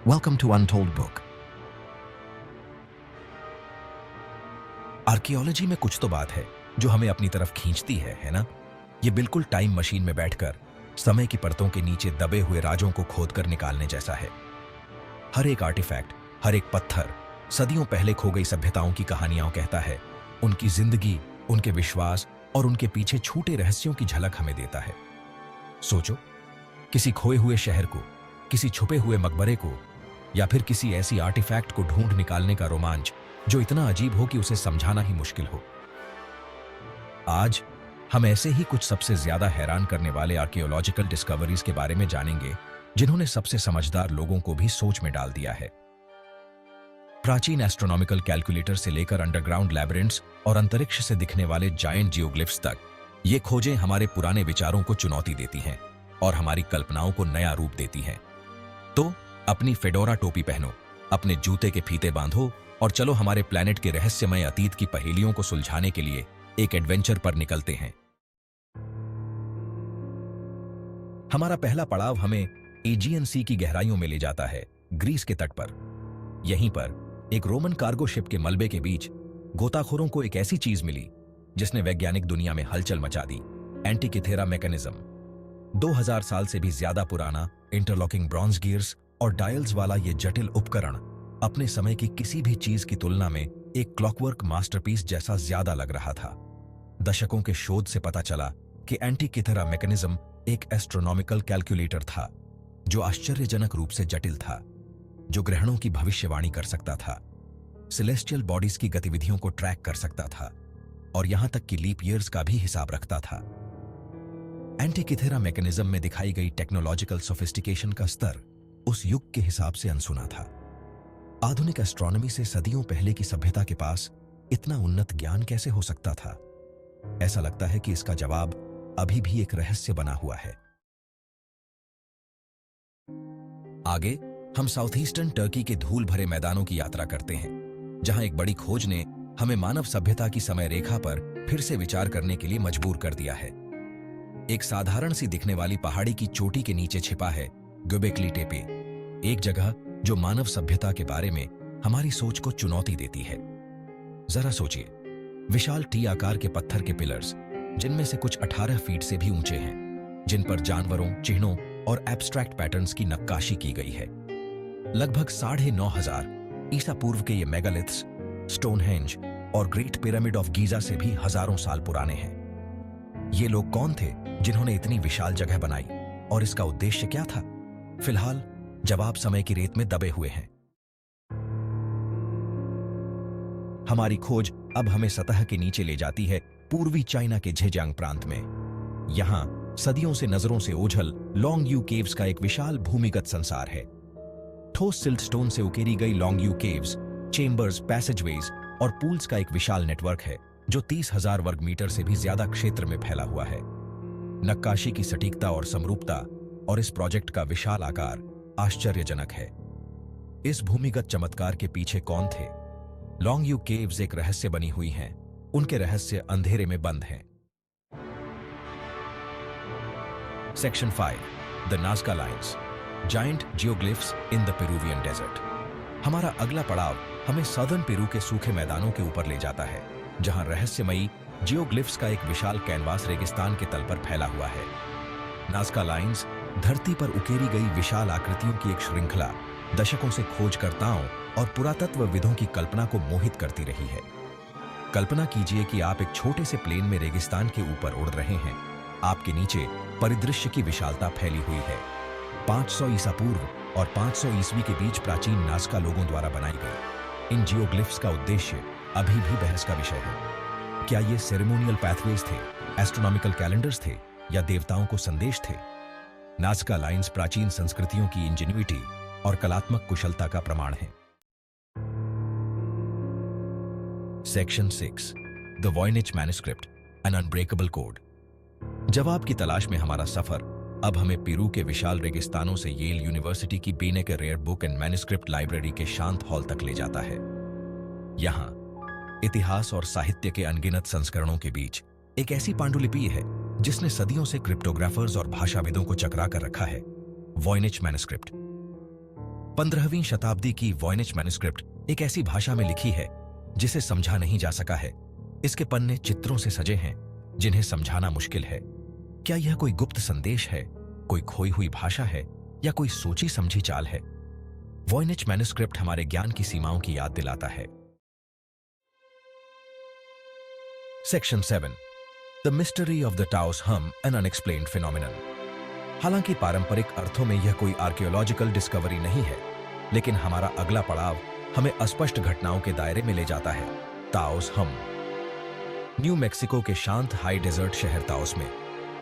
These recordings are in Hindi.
Welcome to Untold Book। Archaeology में कुछ तो बात है जो हमें अपनी तरफ खींचती है ना? ये बिल्कुल टाइम मशीन में बैठकर समय की परतों के नीचे दबे हुए राजों को खोदकर निकालने जैसा है। हर एक आर्टिफैक्ट, हर एक पत्थर सदियों पहले खो गई सभ्यताओं की कहानियां कहता है। उनकी जिंदगी, उनके विश्वास और उनके पीछे छूटे रहस्यों की झलक हमें देता है। सोचो, किसी खोए हुए शहर को, किसी छुपे हुए मकबरे को, या फिर किसी ऐसी आर्टिफैक्ट को ढूंढ निकालने का रोमांच जो इतना अजीब हो कि उसे समझाना ही मुश्किल हो। आज हम ऐसे ही कुछ सबसे ज्यादा हैरान करने वाले आर्कियोलॉजिकल डिस्कवरीज के बारे में जानेंगे जिन्होंने सबसे समझदार लोगों को भी सोच में डाल दिया है। प्राचीन एस्ट्रोनॉमिकल कैलकुलेटर से लेकर अंडरग्राउंड लैबिरिंथ्स और अंतरिक्ष से दिखने वाले जायंट जियोग्लिफ्स तक, ये खोजें हमारे पुराने विचारों को चुनौती देती हैं और हमारी कल्पनाओं को नया रूप देती हैं। तो अपनी फेडोरा टोपी पहनो, अपने जूते के फीते बांधो और चलो हमारे प्लैनेट के रहस्यमय अतीत की पहेलियों को सुलझाने के लिए एक एडवेंचर पर निकलते हैं। हमारा पहला पड़ाव हमें एजियन सी की गहराइयों में ले जाता है, ग्रीस के तट पर। यहीं पर एक रोमन कार्गो शिप के मलबे के बीच गोताखोरों को एक ऐसी चीज मिली जिसने वैज्ञानिक दुनिया में हलचल मचा दी। एंटिकिथेरा मैकेनिज्म। 2000 साल से भी ज्यादा पुराना इंटरलॉकिंग ब्रॉन्ज गियर्स और डायल्स वाला ये जटिल उपकरण अपने समय की किसी भी चीज की तुलना में एक क्लॉकवर्क मास्टरपीस जैसा ज्यादा लग रहा था। दशकों के शोध से पता चला कि एंटिकिथेरा मैकेनिज्म एक एस्ट्रोनॉमिकल कैलकुलेटर था जो आश्चर्यजनक रूप से जटिल था, जो ग्रहणों की भविष्यवाणी कर सकता था, सेलेस्टियल बॉडीज की गतिविधियों को ट्रैक कर सकता था और यहां तक कि लीप ईयर्स का भी हिसाब रखता था। एंटिकिथेरा मैकेनिज्म में दिखाई गई टेक्नोलॉजिकल सोफिस्टिकेशन का स्तर उस युग के हिसाब से अनसुना था। आधुनिक एस्ट्रोनॉमी से सदियों पहले की सभ्यता के पास इतना उन्नत ज्ञान कैसे हो सकता था? ऐसा लगता है कि इसका जवाब अभी भी एक रहस्य बना हुआ है। आगे हम साउथ ईस्टर्न टर्की के धूल भरे मैदानों की यात्रा करते हैं, जहां एक बड़ी खोज ने हमें मानव सभ्यता की समय रेखा पर फिर से विचार करने के लिए मजबूर कर दिया है। एक साधारण सी दिखने वाली पहाड़ी की चोटी के नीचे छिपा है göbekli tepe, एक जगह जो मानव सभ्यता के बारे में हमारी सोच को चुनौती देती है। जरा सोचिए, विशाल टी आकार के पत्थर के पिलर्स, जिनमें से कुछ 18 फीट से भी ऊंचे हैं, जिन पर जानवरों, चिन्हों और एब्स्ट्रैक्ट पैटर्न्स की नक्काशी की गई है। लगभग 9,500 ईसा पूर्व के ये मेगालिथ्स स्टोनहेंज और ग्रेट पिरामिड ऑफ गीजा से भी हजारों साल पुराने हैं। ये लोग कौन थे जिन्होंने इतनी विशाल जगह बनाई और इसका उद्देश्य क्या था? फिलहाल जवाब समय की रेत में दबे हुए हैं। हमारी खोज अब हमें सतह के नीचे ले जाती है पूर्वी चाइना के झेजियांग प्रांत में। यहां सदियों से नजरों से ओझल लॉन्ग यू केव्स का एक विशाल भूमिगत संसार है। ठोस सिल्टस्टोन से उकेरी गई लॉन्ग यू केव्स, चेम्बर्स, पैसेजवेज और पूल्स का एक विशाल नेटवर्क है जो 30,000 वर्ग मीटर से भी ज्यादा क्षेत्र में फैला हुआ है। नक्काशी की सटीकता और समरूपता और इस प्रोजेक्ट का विशाल आकार आश्चर्यजनक है। इस भूमिगत चमत्कार के पीछे कौन थे? लॉन्ग यू केव्स एक रहस्य बनी हुई हैं। उनके रहस्य अंधेरे में बंद हैं। Section 5, the Nazca lines, giant geoglyphs in the Peruvian desert. हमारा अगला पड़ाव हमें सदर्न पेरू के सूखे मैदानों के ऊपर ले जाता है, जहां रहस्यमयी जियोग्लिफ्स का एक विशाल कैनवास रेगिस्तान के तल पर फैला हुआ है। नाज़का लाइन्स धरती पर उकेरी गई विशाल आकृतियों की एक श्रृंखला दशकों से खोजकर्ताओं और पुरातत्वविदों की कल्पना को मोहित करती रही है। कल्पना कीजिए कि आप एक छोटे से प्लेन में रेगिस्तान के ऊपर उड़ रहे हैं। आपके नीचे परिदृश्य की विशालता फैली हुई है। 500 ईसा पूर्व और 500 ईस्वी के बीच प्राचीन नाज़का लोगों द्वारा बनाई गई इन जियोग्लिफ्स का उद्देश्य अभी भी बहस का विषय है। क्या ये सेरेमोनियल पैथवेज थे, एस्ट्रोनॉमिकल कैलेंडर्स थे या देवताओं को संदेश थे? नाज़का लाइन्स प्राचीन संस्कृतियों की इंजेन्युइटी और कलात्मक कुशलता का प्रमाण है। Section 6, the Voynich manuscript, an unbreakable code. जवाब की तलाश में हमारा सफर अब हमें पेरू के विशाल रेगिस्तानों से येल यूनिवर्सिटी की Beinecke Rare Book and Manuscript Library के शांत हॉल तक ले जाता है। यहां इतिहास और साहित्य के अनगिनत संस्करणों के बीच एक ऐसी पांडुलिपि है जिसने सदियों से क्रिप्टोग्राफर्स और भाषाविदों को चकरा कर रखा है, वॉयनिच मैन्युस्क्रिप्ट। 15वीं शताब्दी की वॉयनिच मैन्युस्क्रिप्ट एक ऐसी भाषा में लिखी है जिसे समझा नहीं जा सका है। इसके पन्ने चित्रों से सजे हैं जिन्हें समझाना मुश्किल है। क्या यह कोई गुप्त संदेश है, कोई खोई हुई भाषा है, या कोई सोची समझी चाल है? वॉयनिच मैन्युस्क्रिप्ट हमारे ज्ञान की सीमाओं की याद दिलाता है। Section 7, the mystery of the Taos hum, an unexplained phenomenon. हालांकि पारंपरिक अर्थों में यह कोई आर्कियोलॉजिकल डिस्कवरी नहीं है, लेकिन हमारा अगला पड़ाव हमें अस्पष्ट घटनाओं के दायरे में ले जाता है। ताओस हम। न्यू मैक्सिको के शांत हाई डेजर्ट शहर ताओस में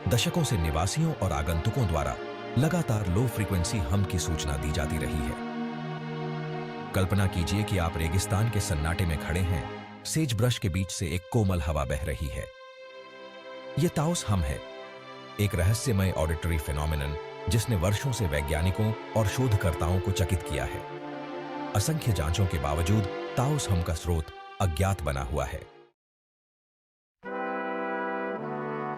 दशकों से निवासियों और आगंतुकों द्वारा लगातार लो फ्रीक्वेंसी हम की सूचना दी जाती रही है। कल्पना कीजिए कि आप रेगिस्तान के सन्नाटे में खड़े हैं, सेज ब्रश के बीच से एक कोमल हवा बह रही है। यह ताओस हम है, एक रहस्यमय ऑडिटरी फिनोमिनन जिसने वर्षों से वैज्ञानिकों और शोधकर्ताओं को चकित किया है। असंख्य जांचों के बावजूद ताओस हम का स्रोत अज्ञात बना हुआ है।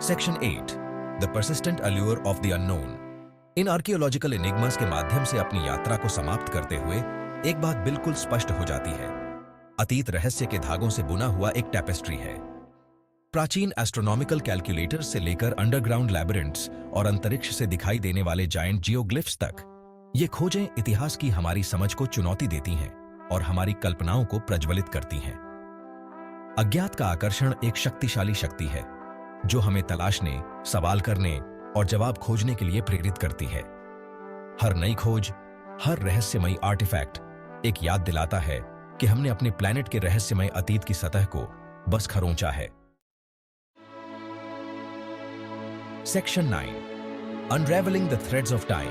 Section 8, the persistent allure of the unknown. In archaeological enigmas के माध्यम से अपनी यात्रा को समाप्त करते हुए एक बात बिल्कुल स्पष्ट हो जाती है। अतीत रहस्य के धागों से बुना हुआ एक टैपेस्ट्री है। प्राचीन एस्ट्रोनॉमिकल कैलकुलेटर्स से लेकर अंडरग्राउंड लैबिरिंथ्स और अंतरिक्ष से दिखाई देने वाले जायंट जियोग्लिफ्स तक, ये खोजें इतिहास की हमारी समझ को चुनौती देती हैं और हमारी कल्पनाओं को प्रज्वलित करती हैं। अज्ञात का आकर्षण एक शक्तिशाली शक्ति है जो हमें तलाशने, सवाल करने और जवाब खोजने के लिए प्रेरित करती है। हर नई खोज, हर रहस्यमयी आर्टिफैक्ट एक याद दिलाता है कि हमने अपने प्लैनेट के रहस्यमय अतीत की सतह को बस खरोंचा है। Section 9, unravelling the threads of time.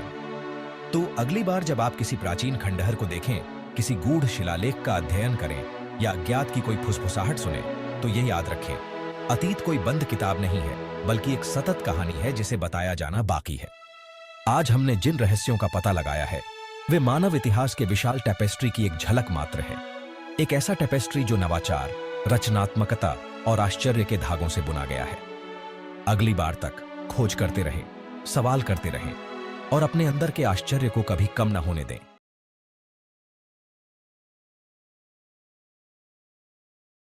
तो अगली बार जब आप किसी प्राचीन खंडहर को देखें, किसी गूढ़ शिलालेख का अध्ययन करें या अज्ञात की कोई फुसफुसाहट सुने, तो यह याद रखें, अतीत कोई बंद किताब नहीं है, बल्कि एक सतत कहानी है जिसे बताया जाना बाकी है। आज हमने जिन रहस्यों का पता लगाया है वे मानव इतिहास के विशाल टैपेस्ट्री की एक झलक मात्र है। एक ऐसा टैपेस्ट्री जो नवाचार, रचनात्मकता और आश्चर्य के धागों से बुना गया है। अगली बार तक खोज करते रहें, सवाल करते रहें और अपने अंदर के आश्चर्य को कभी कम न होने दें।